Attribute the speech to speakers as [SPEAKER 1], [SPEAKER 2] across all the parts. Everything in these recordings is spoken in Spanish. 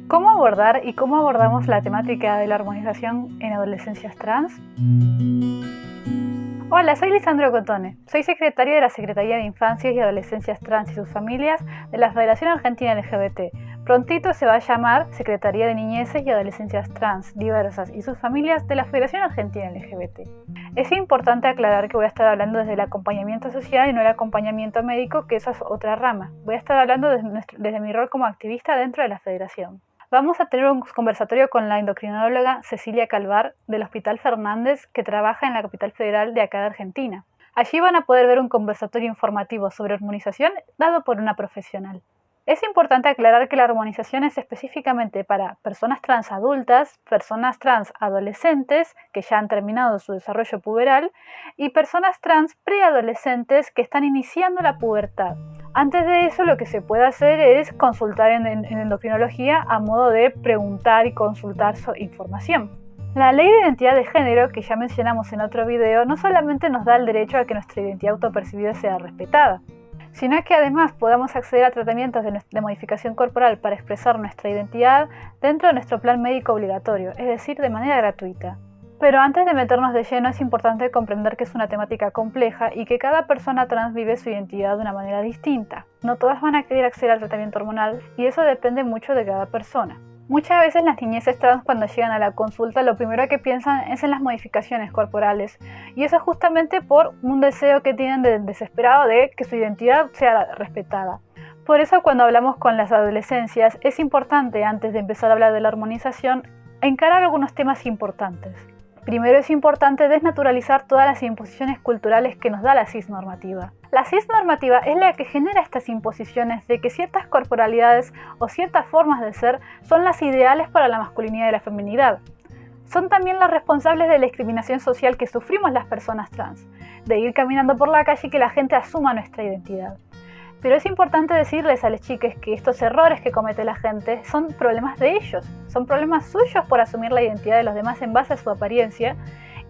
[SPEAKER 1] ¿Cómo abordar y cómo abordamos la temática de la hormonización en adolescencias trans? Hola, soy Lisandro Cotone. Soy secretaria de la Secretaría de Infancias y Adolescencias Trans y sus familias de la Federación Argentina LGBT. Prontito se va a llamar Secretaría de Niñeces y Adolescencias Trans, Diversas y sus familias de la Federación Argentina LGBT. Es importante aclarar que voy a estar hablando desde el acompañamiento social y no el acompañamiento médico, que esa es otra rama. Voy a estar hablando desde mi rol como activista dentro de la Federación. Vamos a tener un conversatorio con la endocrinóloga Cecilia Calvar del Hospital Fernández, que trabaja en la capital federal de acá de Argentina. Allí van a poder ver un conversatorio informativo sobre hormonización dado por una profesional. Es importante aclarar que la hormonización es específicamente para personas trans adultas, personas trans adolescentes que ya han terminado su desarrollo puberal y personas trans preadolescentes que están iniciando la pubertad. Antes de eso, lo que se puede hacer es consultar en endocrinología a modo de preguntar y consultar información. La Ley de Identidad de Género, que ya mencionamos en otro video, no solamente nos da el derecho a que nuestra identidad autopercibida sea respetada, sino que además podamos acceder a tratamientos de modificación corporal para expresar nuestra identidad dentro de nuestro plan médico obligatorio, es decir, de manera gratuita. Pero antes de meternos de lleno es importante comprender que es una temática compleja y que cada persona trans vive su identidad de una manera distinta. No todas van a querer acceder al tratamiento hormonal y eso depende mucho de cada persona. Muchas veces las niñeces trans cuando llegan a la consulta lo primero que piensan es en las modificaciones corporales y eso es justamente por un deseo que tienen desesperado de que su identidad sea respetada. Por eso cuando hablamos con las adolescencias es importante, antes de empezar a hablar de la hormonización, encarar algunos temas importantes. Primero es importante desnaturalizar todas las imposiciones culturales que nos da la cisnormativa. La cisnormativa es la que genera estas imposiciones de que ciertas corporalidades o ciertas formas de ser son las ideales para la masculinidad y la feminidad. Son también las responsables de la discriminación social que sufrimos las personas trans, de ir caminando por la calle y que la gente asuma nuestra identidad. Pero es importante decirles a las chicas que estos errores que comete la gente son problemas de ellos, son problemas suyos por asumir la identidad de los demás en base a su apariencia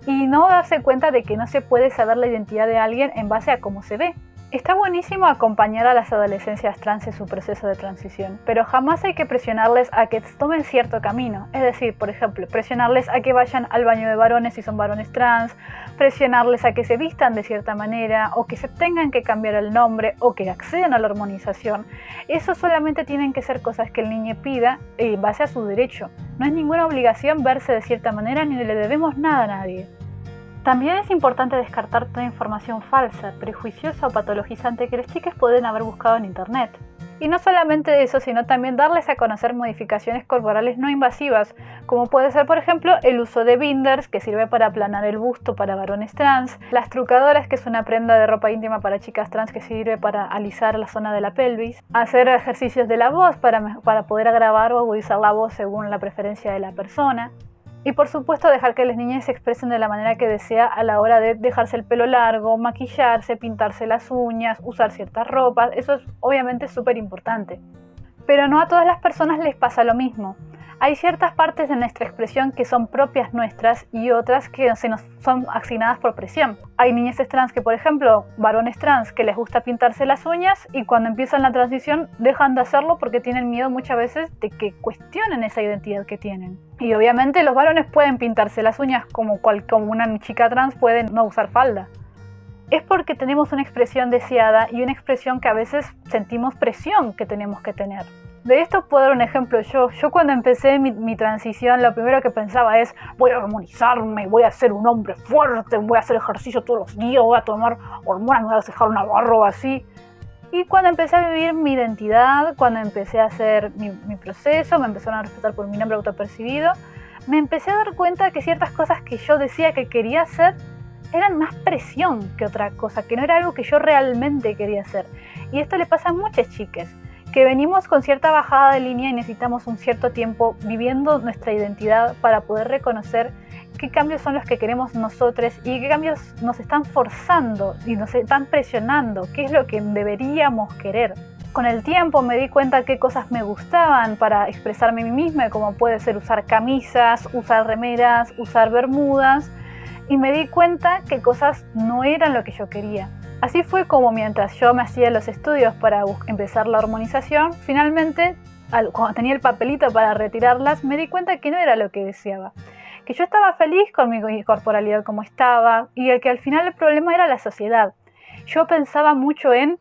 [SPEAKER 1] y no darse cuenta de que no se puede saber la identidad de alguien en base a cómo se ve. Está buenísimo acompañar a las adolescencias trans en su proceso de transición, pero jamás hay que presionarles a que tomen cierto camino. Es decir, por ejemplo, presionarles a que vayan al baño de varones si son varones trans, presionarles a que se vistan de cierta manera, o que se tengan que cambiar el nombre, o que accedan a la hormonización. Eso solamente tienen que ser cosas que el niño pida en base a su derecho. No es ninguna obligación verse de cierta manera ni le debemos nada a nadie. También es importante descartar toda información falsa, prejuiciosa o patologizante que las chicas pueden haber buscado en internet. Y no solamente eso, sino también darles a conocer modificaciones corporales no invasivas, como puede ser por ejemplo el uso de binders, que sirve para aplanar el busto para varones trans, las trucadoras, que es una prenda de ropa íntima para chicas trans que sirve para alisar la zona de la pelvis, hacer ejercicios de la voz para poder agravar o agudizar la voz según la preferencia de la persona. Y por supuesto dejar que las niñas se expresen de la manera que desea a la hora de dejarse el pelo largo, maquillarse, pintarse las uñas, usar ciertas ropas. Eso es obviamente súper importante. Pero no a todas las personas les pasa lo mismo. Hay ciertas partes de nuestra expresión que son propias nuestras y otras que se nos son asignadas por presión. Hay niñas trans que, por ejemplo, varones trans que les gusta pintarse las uñas y cuando empiezan la transición dejan de hacerlo porque tienen miedo muchas veces de que cuestionen esa identidad que tienen. Y obviamente los varones pueden pintarse las uñas como una chica trans puede no usar falda. Es porque tenemos una expresión deseada y una expresión que a veces sentimos presión que tenemos que tener. De esto puedo dar un ejemplo. Yo cuando empecé mi transición, lo primero que pensaba es voy a hormonizarme, voy a ser un hombre fuerte, voy a hacer ejercicio todos los días, voy a tomar hormonas, me voy a dejar una barba así. Y cuando empecé a vivir mi identidad, cuando empecé a hacer mi proceso, me empezaron a respetar por mi nombre autopercibido, me empecé a dar cuenta que ciertas cosas que yo decía que quería hacer eran más presión que otra cosa, que no era algo que yo realmente quería hacer. Y esto le pasa a muchas chicas, que venimos con cierta bajada de línea y necesitamos un cierto tiempo viviendo nuestra identidad para poder reconocer qué cambios son los que queremos nosotros y qué cambios nos están forzando y nos están presionando, qué es lo que deberíamos querer. Con el tiempo me di cuenta qué cosas me gustaban para expresarme a mí misma, como puede ser usar camisas, usar remeras, usar bermudas, y me di cuenta que cosas no eran lo que yo quería. Así fue como mientras yo me hacía los estudios para empezar la hormonización, finalmente cuando tenía el papelito para retirarlas, me di cuenta que no era lo que deseaba. Que yo estaba feliz con mi corporalidad como estaba y que al final el problema era la sociedad. Yo pensaba mucho en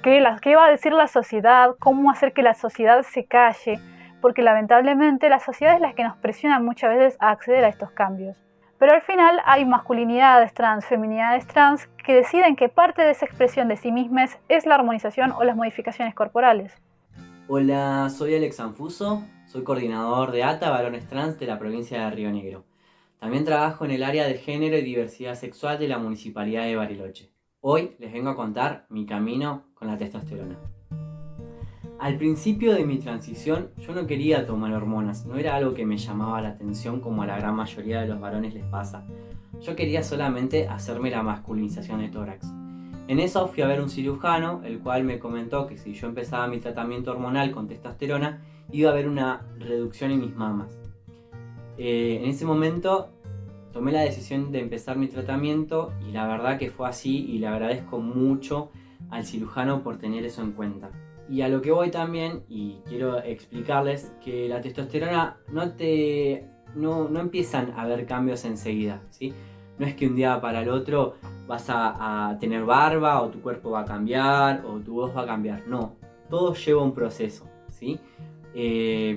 [SPEAKER 1] qué iba a decir la sociedad, cómo hacer que la sociedad se calle, porque lamentablemente la sociedad es la que nos presiona muchas veces a acceder a estos cambios. Pero al final hay masculinidades trans, feminidades trans, que deciden que parte de esa expresión de sí mismas es la hormonización o las modificaciones corporales.
[SPEAKER 2] Hola, soy Alex Sanfuso, soy coordinador de ATA Varones Trans de la provincia de Río Negro. También trabajo en el área de género y diversidad sexual de la Municipalidad de Bariloche. Hoy les vengo a contar mi camino con la testosterona. Al principio de mi transición yo no quería tomar hormonas, no era algo que me llamaba la atención como a la gran mayoría de los varones les pasa. Yo quería solamente hacerme la masculinización de tórax. En eso fui a ver un cirujano, el cual me comentó que si yo empezaba mi tratamiento hormonal con testosterona, iba a haber una reducción en mis mamas. En ese momento tomé la decisión de empezar mi tratamiento y la verdad que fue así y le agradezco mucho al cirujano por tener eso en cuenta. Y a lo que voy también, y quiero explicarles que la testosterona no empiezan a haber cambios enseguida, ¿sí? No es que un día para el otro vas a tener barba o tu cuerpo va a cambiar o tu voz va a cambiar. No, todo lleva un proceso, ¿sí?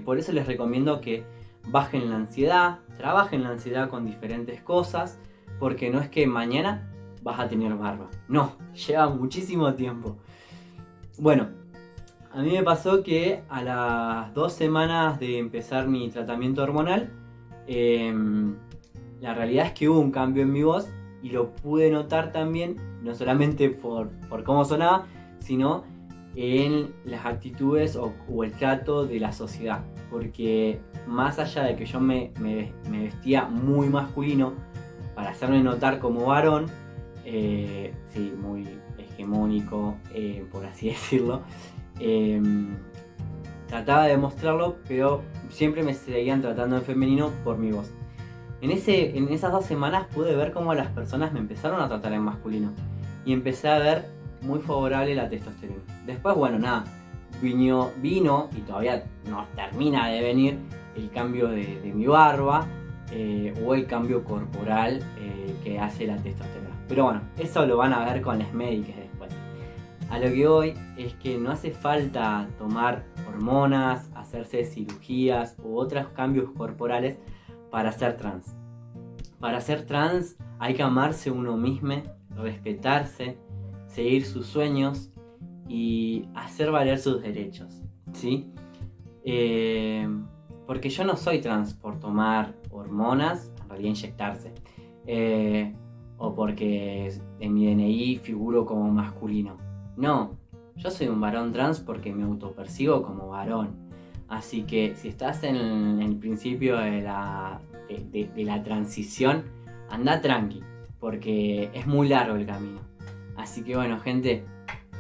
[SPEAKER 2] Por eso les recomiendo que bajen la ansiedad, trabajen la ansiedad con diferentes cosas, porque no es que mañana vas a tener barba. No, lleva muchísimo tiempo. Bueno, a mí me pasó que a las 2 semanas de empezar mi tratamiento hormonal, la realidad es que hubo un cambio en mi voz y lo pude notar también, no solamente por cómo sonaba, sino en las actitudes o el trato de la sociedad. Porque más allá de que yo me vestía muy masculino para hacerme notar como varón, sí, muy hegemónico, por así decirlo, trataba de mostrarlo, pero siempre me seguían tratando en femenino por mi voz. En esas 2 semanas pude ver cómo las personas me empezaron a tratar en masculino y empecé a ver muy favorable la testosterona. Después, bueno, nada, vino y todavía no termina de venir el cambio de mi barba o el cambio corporal que hace la testosterona. Pero bueno, eso lo van a ver con las médicas después. A lo que voy es que no hace falta tomar hormonas, hacerse cirugías u otros cambios corporales para ser trans. Para ser trans hay que amarse uno mismo, respetarse, seguir sus sueños y hacer valer sus derechos, ¿sí? Porque yo no soy trans por tomar hormonas, en realidad inyectarse, o porque en mi DNI figuro como masculino. No, yo soy un varón trans porque me autopercibo como varón. Así que si estás en el principio de la transición, anda tranqui, porque es muy largo el camino. Así que bueno, gente,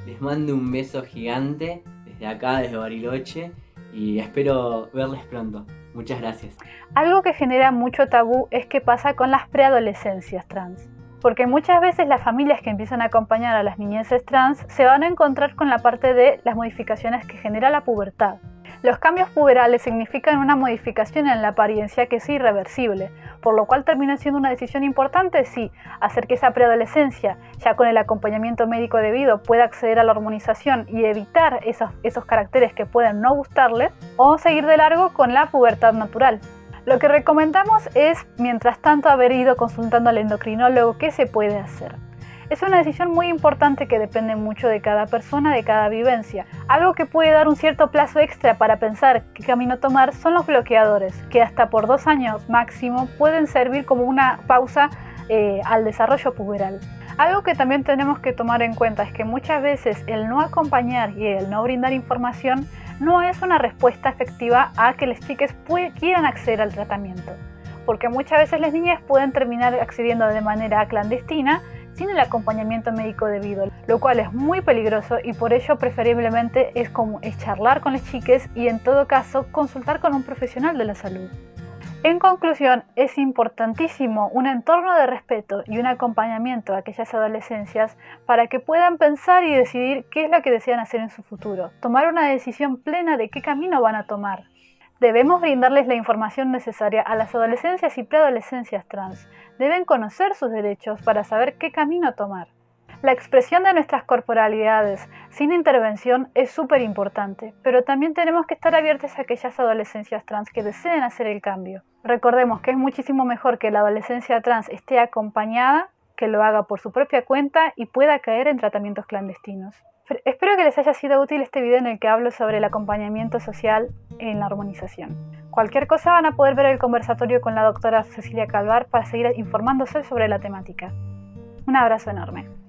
[SPEAKER 2] les mando un beso gigante desde acá, desde Bariloche, y espero verles pronto. Muchas gracias.
[SPEAKER 1] Algo que genera mucho tabú es qué pasa con las preadolescencias trans. Porque muchas veces las familias que empiezan a acompañar a las niñeces trans se van a encontrar con la parte de las modificaciones que genera la pubertad. Los cambios puberales significan una modificación en la apariencia que es irreversible, por lo cual termina siendo una decisión importante, sí, hacer que esa preadolescencia, ya con el acompañamiento médico debido, pueda acceder a la hormonización y evitar esos caracteres que pueden no gustarles, o seguir de largo con la pubertad natural. Lo que recomendamos es, mientras tanto, haber ido consultando al endocrinólogo qué se puede hacer. Es una decisión muy importante que depende mucho de cada persona, de cada vivencia. Algo que puede dar un cierto plazo extra para pensar qué camino tomar son los bloqueadores, que hasta por 2 años máximo pueden servir como una pausa al desarrollo puberal. Algo que también tenemos que tomar en cuenta es que muchas veces el no acompañar y el no brindar información no es una respuesta efectiva a que las chicas quieran acceder al tratamiento, porque muchas veces las niñas pueden terminar accediendo de manera clandestina sin el acompañamiento médico debido, lo cual es muy peligroso y por ello preferiblemente es charlar con las chicas y en todo caso consultar con un profesional de la salud. En conclusión, es importantísimo un entorno de respeto y un acompañamiento a aquellas adolescencias para que puedan pensar y decidir qué es lo que desean hacer en su futuro, tomar una decisión plena de qué camino van a tomar. Debemos brindarles la información necesaria a las adolescencias y preadolescencias trans. Deben conocer sus derechos para saber qué camino tomar. La expresión de nuestras corporalidades sin intervención es súper importante, pero también tenemos que estar abiertos a aquellas adolescencias trans que deseen hacer el cambio. Recordemos que es muchísimo mejor que la adolescencia trans esté acompañada, que lo haga por su propia cuenta y pueda caer en tratamientos clandestinos. Espero que les haya sido útil este video en el que hablo sobre el acompañamiento social en la hormonización. Cualquier cosa van a poder ver el conversatorio con la doctora Cecilia Calvar para seguir informándose sobre la temática. Un abrazo enorme.